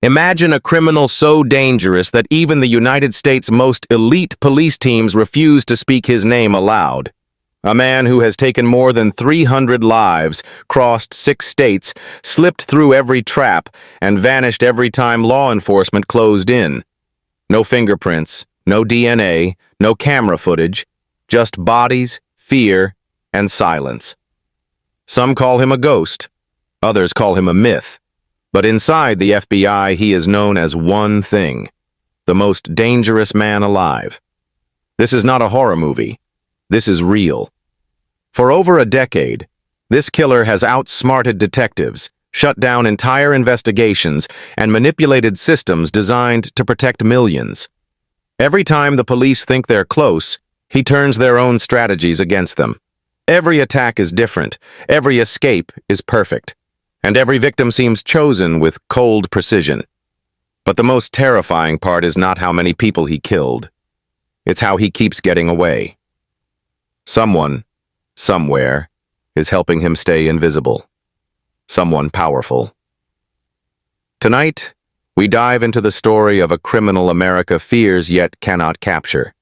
Imagine a criminal so dangerous that even the United States' most elite police teams refuse to speak his name aloud. A man who has taken more than 300 lives, crossed 6 states, slipped through every trap, and vanished every time law enforcement closed in. No fingerprints, no DNA, no camera footage, just bodies, fear, and silence. Some call him a ghost, others call him a myth. But inside the FBI, he is known as one thing: the most dangerous man alive. This is not a horror movie. This is real. For over a decade, this killer has outsmarted detectives, shut down entire investigations, and manipulated systems designed to protect millions. Every time the police think they're close, he turns their own strategies against them. Every attack is different, every escape is perfect, and every victim seems chosen with cold precision. But the most terrifying part is not how many people he killed. It's how he keeps getting away. Someone, somewhere, is helping him stay invisible. Someone powerful. Tonight, we dive into the story of a criminal America fears yet cannot capture.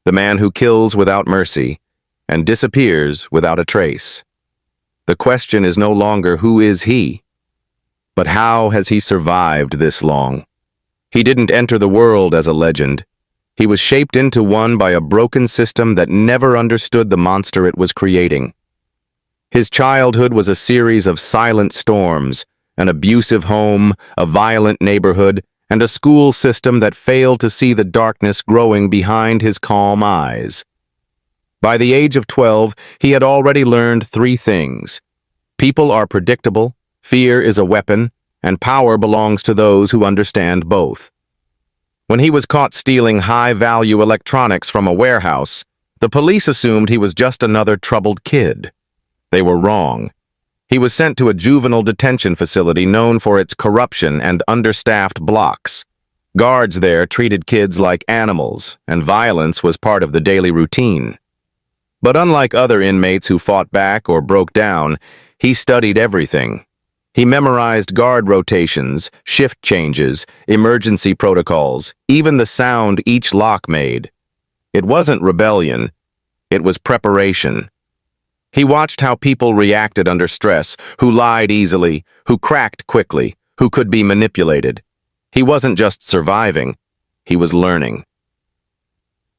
The man who kills without mercy and disappears without a trace. The question is no longer who is he, but how has he survived this long? He didn't enter the world as a legend. He was shaped into one by a broken system that never understood the monster it was creating. His childhood was a series of silent storms, an abusive home, a violent neighborhood, and a school system that failed to see the darkness growing behind his calm eyes. By the age of 12, he had already learned 3 things. People are predictable, fear is a weapon, and power belongs to those who understand both. When he was caught stealing high-value electronics from a warehouse, the police assumed he was just another troubled kid. They were wrong. He was sent to a juvenile detention facility known for its corruption and understaffed blocks. Guards there treated kids like animals, and violence was part of the daily routine. But unlike other inmates who fought back or broke down, he studied everything. He memorized guard rotations, shift changes, emergency protocols, even the sound each lock made. It wasn't rebellion, it was preparation. He watched how people reacted under stress, who lied easily, who cracked quickly, who could be manipulated. He wasn't just surviving, he was learning.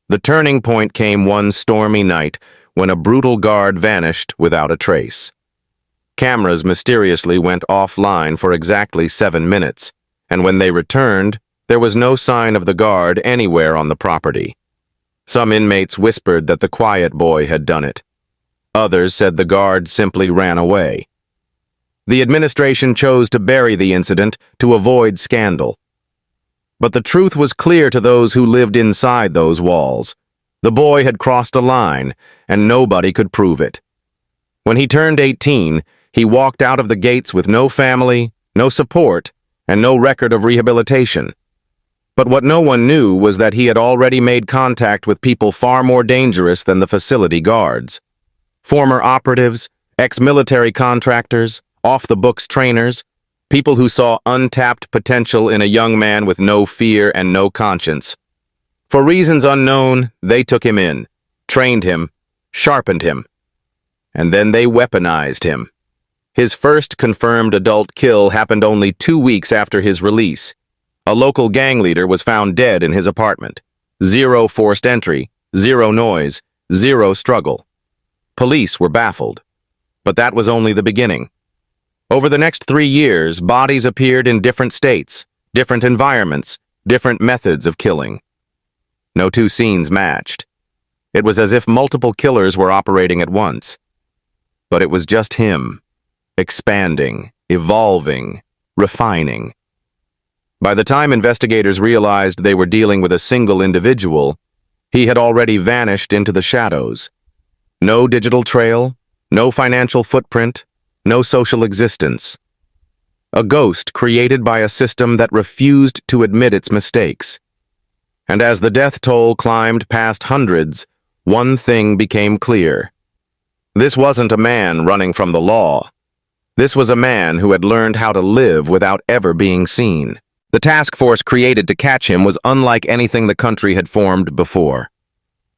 The turning point came one stormy night when a brutal guard vanished without a trace. Cameras mysteriously went offline for exactly 7 minutes, and when they returned, there was no sign of the guard anywhere on the property. Some inmates whispered that the quiet boy had done it. Others said the guard simply ran away. The administration chose to bury the incident to avoid scandal. But the truth was clear to those who lived inside those walls. The boy had crossed a line, and nobody could prove it. When he turned 18, he walked out of the gates with no family, no support, and no record of rehabilitation. But what no one knew was that he had already made contact with people far more dangerous than the facility guards. Former operatives, ex-military contractors, off-the-books trainers, people who saw untapped potential in a young man with no fear and no conscience. For reasons unknown, they took him in, trained him, sharpened him, and then they weaponized him. His first confirmed adult kill happened only 2 weeks after his release. A local gang leader was found dead in his apartment. 0 forced entry, 0 noise, 0 struggle. Police were baffled. But that was only the beginning. Over the next 3 years, bodies appeared in different states, different environments, different methods of killing. No 2 scenes matched. It was as if multiple killers were operating at once. But it was just him, expanding, evolving, refining. By the time investigators realized they were dealing with a single individual, he had already vanished into the shadows. No digital trail, no financial footprint, no social existence. A ghost created by a system that refused to admit its mistakes. And as the death toll climbed past hundreds, one thing became clear. This wasn't a man running from the law. This was a man who had learned how to live without ever being seen. The task force created to catch him was unlike anything the country had formed before.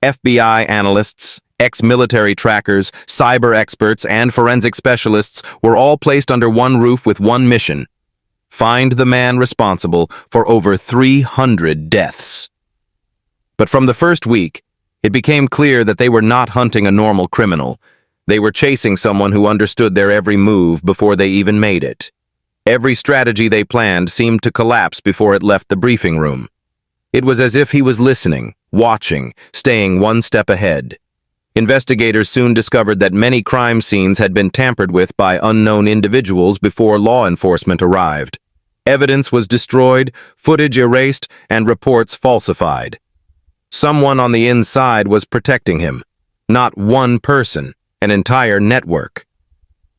FBI analysts, ex-military trackers, cyber experts, and forensic specialists were all placed under one roof with one mission: find the man responsible for over 300 deaths. But from the first week, it became clear that they were not hunting a normal criminal. They were chasing someone who understood their every move before they even made it. Every strategy they planned seemed to collapse before it left the briefing room. It was as if he was listening, watching, staying one step ahead. Investigators soon discovered that many crime scenes had been tampered with by unknown individuals before law enforcement arrived. Evidence was destroyed, footage erased, and reports falsified. Someone on the inside was protecting him. Not one person, an entire network.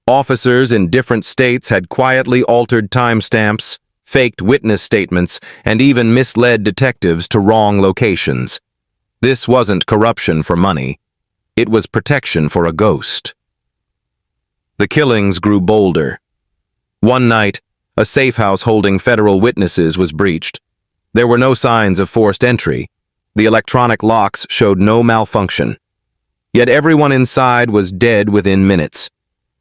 Officers in different states had quietly altered timestamps, faked witness statements, and even misled detectives to wrong locations. This wasn't corruption for money. It was protection for a ghost. The killings grew bolder. One night, a safe house holding federal witnesses was breached. There were no signs of forced entry. The electronic locks showed no malfunction. Yet everyone inside was dead within minutes.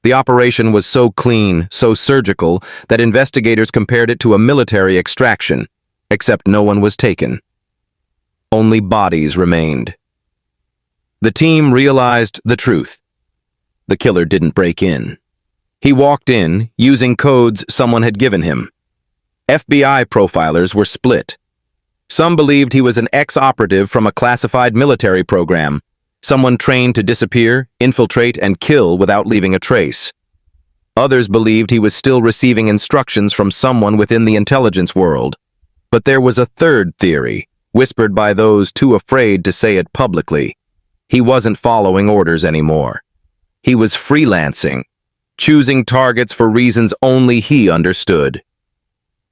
The operation was so clean, so surgical, that investigators compared it to a military extraction, except no one was taken. Only bodies remained. The team realized the truth. The killer didn't break in. He walked in, using codes someone had given him. FBI profilers were split. Some believed he was an ex-operative from a classified military program, someone trained to disappear, infiltrate, and kill without leaving a trace. Others believed he was still receiving instructions from someone within the intelligence world. But there was a third theory, whispered by those too afraid to say it publicly. He wasn't following orders anymore. He was freelancing, choosing targets for reasons only he understood.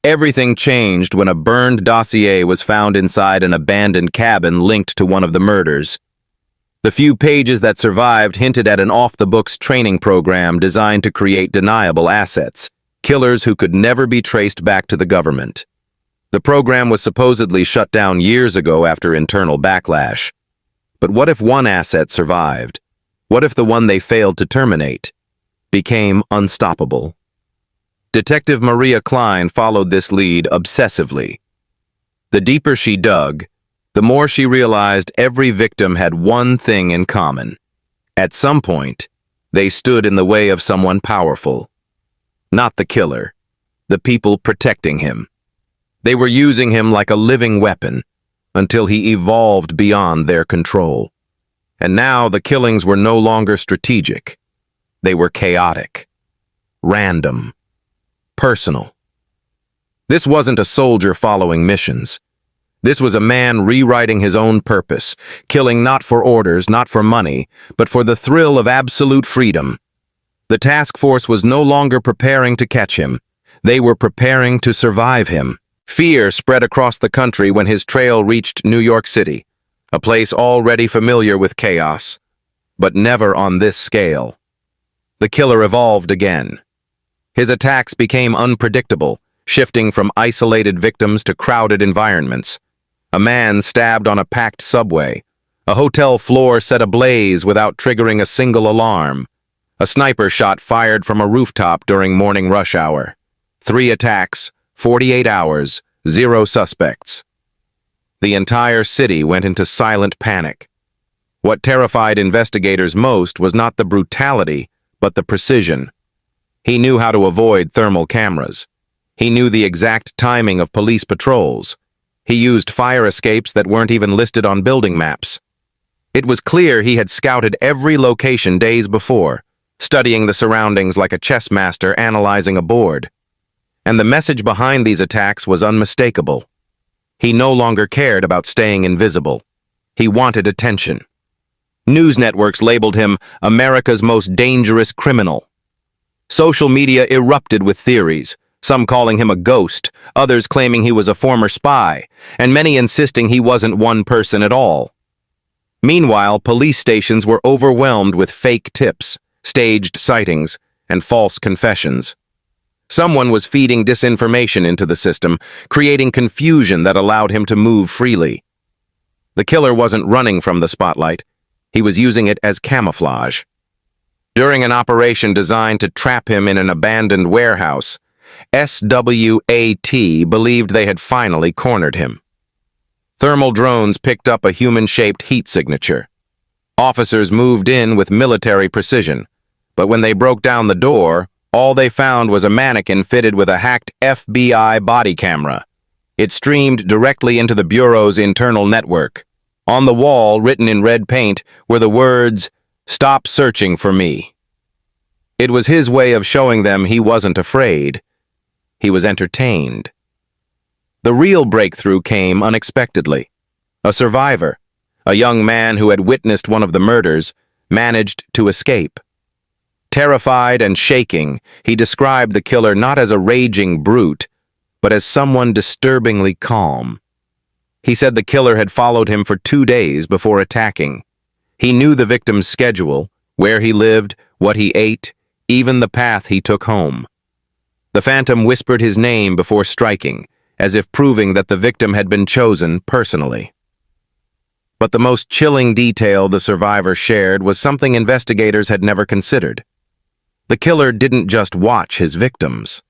Everything changed when a burned dossier was found inside an abandoned cabin linked to one of the murders. The few pages that survived hinted at an off-the-books training program designed to create deniable assets, killers who could never be traced back to the government. The program was supposedly shut down years ago after internal backlash. But what if one asset survived? What if the one they failed to terminate became unstoppable? Detective Maria Klein followed this lead obsessively. The deeper she dug, the more she realized every victim had one thing in common. At some point, they stood in the way of someone powerful. Not the killer, the people protecting him. They were using him like a living weapon until he evolved beyond their control. And now the killings were no longer strategic. They were chaotic, random, personal. This wasn't a soldier following missions. This was a man rewriting his own purpose, killing not for orders, not for money, but for the thrill of absolute freedom. The task force was no longer preparing to catch him. They were preparing to survive him. Fear spread across the country when his trail reached New York City, a place already familiar with chaos, but never on this scale. The killer evolved again. His attacks became unpredictable, shifting from isolated victims to crowded environments. A man stabbed on a packed subway. A hotel floor set ablaze without triggering a single alarm. A sniper shot fired from a rooftop during morning rush hour. 3 attacks, 48 hours, 0 suspects. The entire city went into silent panic. What terrified investigators most was not the brutality, but the precision. He knew how to avoid thermal cameras. He knew the exact timing of police patrols. He used fire escapes that weren't even listed on building maps. It was clear he had scouted every location days before, studying the surroundings like a chess master analyzing a board. And the message behind these attacks was unmistakable. He no longer cared about staying invisible. He wanted attention. News networks labeled him America's most dangerous criminal. Social media erupted with theories, some calling him a ghost, others claiming he was a former spy, and many insisting he wasn't one person at all. Meanwhile, police stations were overwhelmed with fake tips, staged sightings, and false confessions. Someone was feeding disinformation into the system, creating confusion that allowed him to move freely. The killer wasn't running from the spotlight. He was using it as camouflage. During an operation designed to trap him in an abandoned warehouse, SWAT believed they had finally cornered him. Thermal drones picked up a human-shaped heat signature. Officers moved in with military precision, but when they broke down the door, all they found was a mannequin fitted with a hacked FBI body camera. It streamed directly into the Bureau's internal network. On the wall, written in red paint, were the words, "Stop searching for me." It was his way of showing them he wasn't afraid. He was entertained. The real breakthrough came unexpectedly. A survivor, a young man who had witnessed one of the murders, managed to escape. Terrified and shaking, he described the killer not as a raging brute, but as someone disturbingly calm. He said the killer had followed him for 2 days before attacking. He knew the victim's schedule, where he lived, what he ate, even the path he took home. The Phantom whispered his name before striking, as if proving that the victim had been chosen personally. But the most chilling detail the survivor shared was something investigators had never considered. The killer didn't just watch his victims.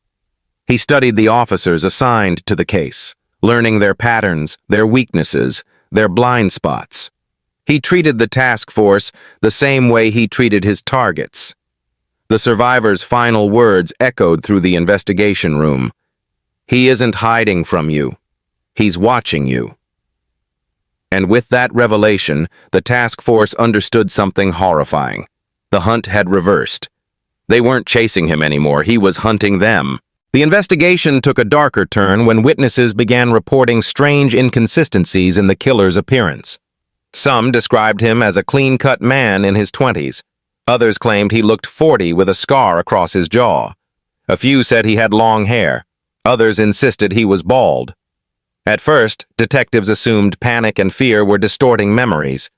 He studied the officers assigned to the case, learning their patterns, their weaknesses, their blind spots. He treated the task force the same way he treated his targets. The survivor's final words echoed through the investigation room. "He isn't hiding from you. He's watching you." And with that revelation, the task force understood something horrifying. The hunt had reversed. They weren't chasing him anymore, he was hunting them. The investigation took a darker turn when witnesses began reporting strange inconsistencies in the killer's appearance. Some described him as a clean-cut man in his 20s. Others claimed he looked 40 with a scar across his jaw. A few said he had long hair. Others insisted he was bald. At first, detectives assumed panic and fear were distorting memories.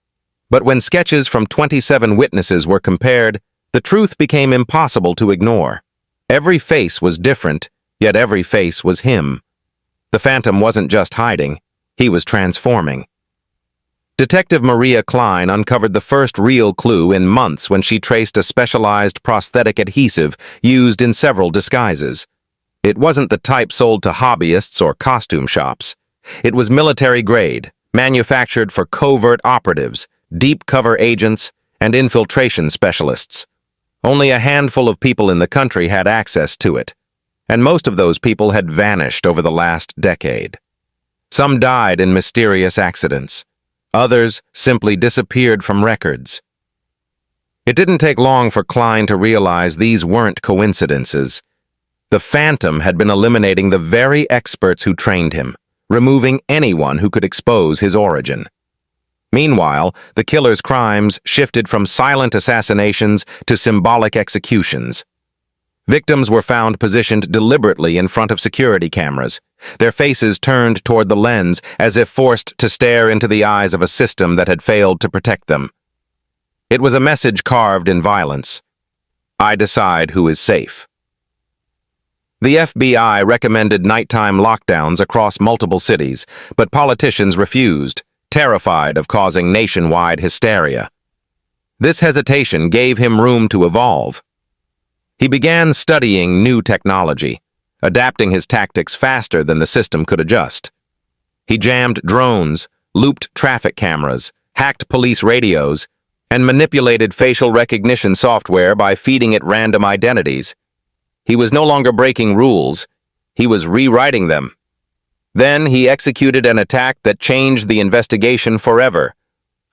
But when sketches from 27 witnesses were compared, the truth became impossible to ignore. Every face was different, yet every face was him. The Phantom wasn't just hiding, he was transforming. Detective Maria Klein uncovered the first real clue in months when she traced a specialized prosthetic adhesive used in several disguises. It wasn't the type sold to hobbyists or costume shops. It was military-grade, manufactured for covert operatives, deep-cover agents, and infiltration specialists. Only a handful of people in the country had access to it, and most of those people had vanished over the last decade. Some died in mysterious accidents. Others simply disappeared from records. It didn't take long for Klein to realize these weren't coincidences. The Phantom had been eliminating the very experts who trained him, removing anyone who could expose his origin. Meanwhile, the killer's crimes shifted from silent assassinations to symbolic executions. Victims were found positioned deliberately in front of security cameras, their faces turned toward the lens as if forced to stare into the eyes of a system that had failed to protect them. It was a message carved in violence. I decide who is safe. The FBI recommended nighttime lockdowns across multiple cities, but politicians refused, terrified of causing nationwide hysteria. This hesitation gave him room to evolve. He began studying new technology, adapting his tactics faster than the system could adjust. He jammed drones, looped traffic cameras, hacked police radios, and manipulated facial recognition software by feeding it random identities. He was no longer breaking rules, he was rewriting them. Then he executed an attack that changed the investigation forever.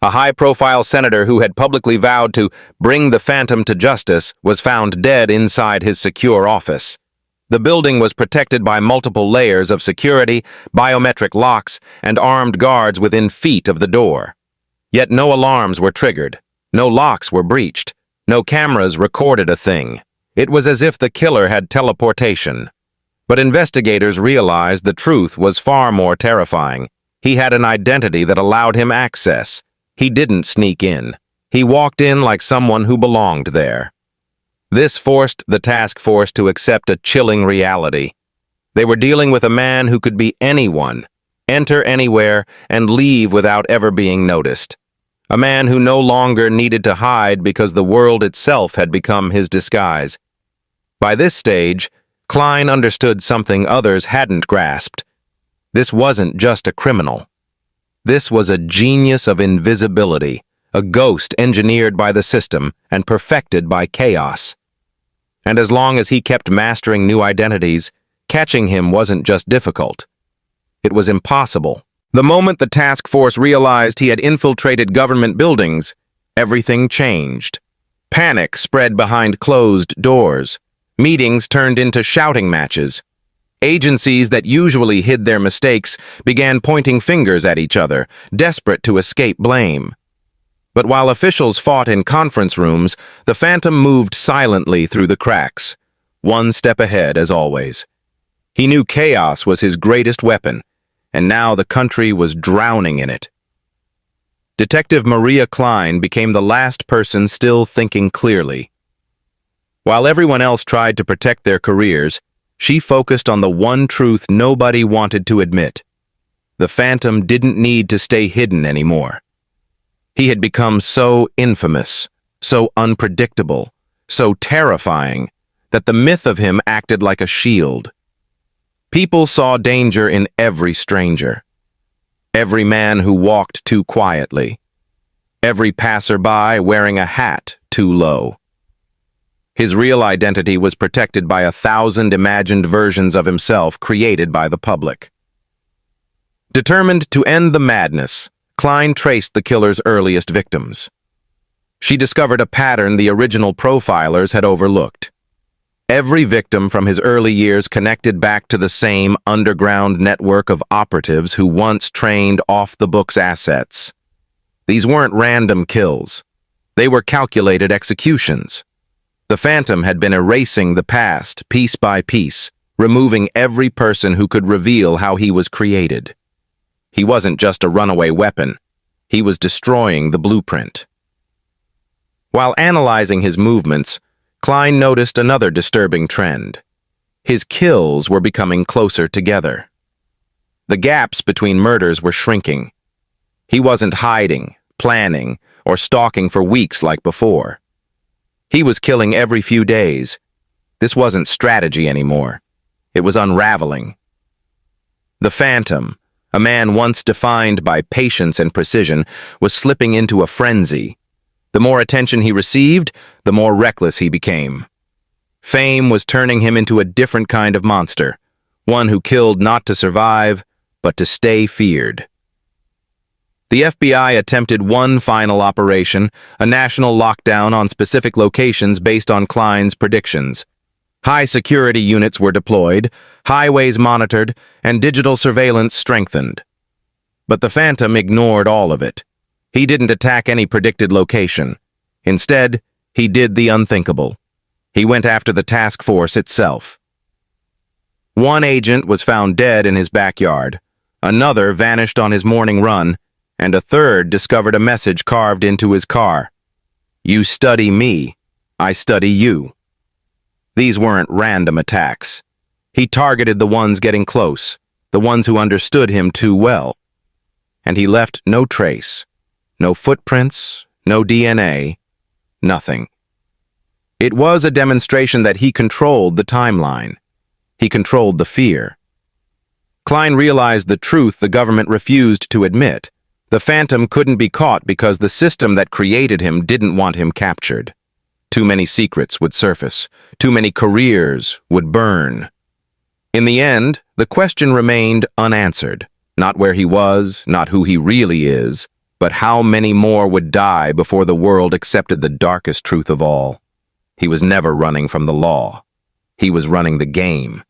A high-profile senator who had publicly vowed to bring the Phantom to justice was found dead inside his secure office. The building was protected by multiple layers of security, biometric locks, and armed guards within feet of the door. Yet no alarms were triggered, no locks were breached, no cameras recorded a thing. It was as if the killer had teleportation. But investigators realized the truth was far more terrifying. He had an identity that allowed him access. He didn't sneak in. He walked in like someone who belonged there. This forced the task force to accept a chilling reality. They were dealing with a man who could be anyone, enter anywhere, and leave without ever being noticed. A man who no longer needed to hide because the world itself had become his disguise. By this stage, Klein understood something others hadn't grasped. This wasn't just a criminal. This was a genius of invisibility, a ghost engineered by the system and perfected by chaos. And as long as he kept mastering new identities, catching him wasn't just difficult. It was impossible. The moment the task force realized he had infiltrated government buildings, everything changed. Panic spread behind closed doors. Meetings turned into shouting matches. Agencies that usually hid their mistakes began pointing fingers at each other, desperate to escape blame. But while officials fought in conference rooms, the Phantom moved silently through the cracks, one step ahead as always. He knew chaos was his greatest weapon, and now the country was drowning in it. Detective Maria Klein became the last person still thinking clearly. While everyone else tried to protect their careers, she focused on the one truth nobody wanted to admit. The Phantom didn't need to stay hidden anymore. He had become so infamous, so unpredictable, so terrifying, that the myth of him acted like a shield. People saw danger in every stranger, every man who walked too quietly, every passerby wearing a hat too low. His real identity was protected by 1,000 imagined versions of himself created by the public. Determined to end the madness, Klein traced the killer's earliest victims. She discovered a pattern the original profilers had overlooked. Every victim from his early years connected back to the same underground network of operatives who once trained off-the-books assets. These weren't random kills. They were calculated executions. The Phantom had been erasing the past piece by piece, removing every person who could reveal how he was created. He wasn't just a runaway weapon. He was destroying the blueprint. While analyzing his movements, Klein noticed another disturbing trend. His kills were becoming closer together. The gaps between murders were shrinking. He wasn't hiding, planning, or stalking for weeks like before. He was killing every few days. This wasn't strategy anymore. It was unraveling. The Phantom, a man once defined by patience and precision, was slipping into a frenzy. The more attention he received, the more reckless he became. Fame was turning him into a different kind of monster, one who killed not to survive, but to stay feared. The FBI attempted one final operation, a national lockdown on specific locations based on Klein's predictions. High security units were deployed, highways monitored, and digital surveillance strengthened. But the Phantom ignored all of it. He didn't attack any predicted location. Instead, he did the unthinkable. He went after the task force itself. One agent was found dead in his backyard, another vanished on his morning run, and a third discovered a message carved into his car. "You study me, I study you." These weren't random attacks. He targeted the ones getting close, the ones who understood him too well. And he left no trace. No footprints, no DNA, nothing. It was a demonstration that he controlled the timeline. He controlled the fear. Klein realized the truth the government refused to admit. The Phantom couldn't be caught because the system that created him didn't want him captured. Too many secrets would surface. Too many careers would burn. In the end, the question remained unanswered. Not where he was, not who he really is, but how many more would die before the world accepted the darkest truth of all. He was never running from the law. He was running the game.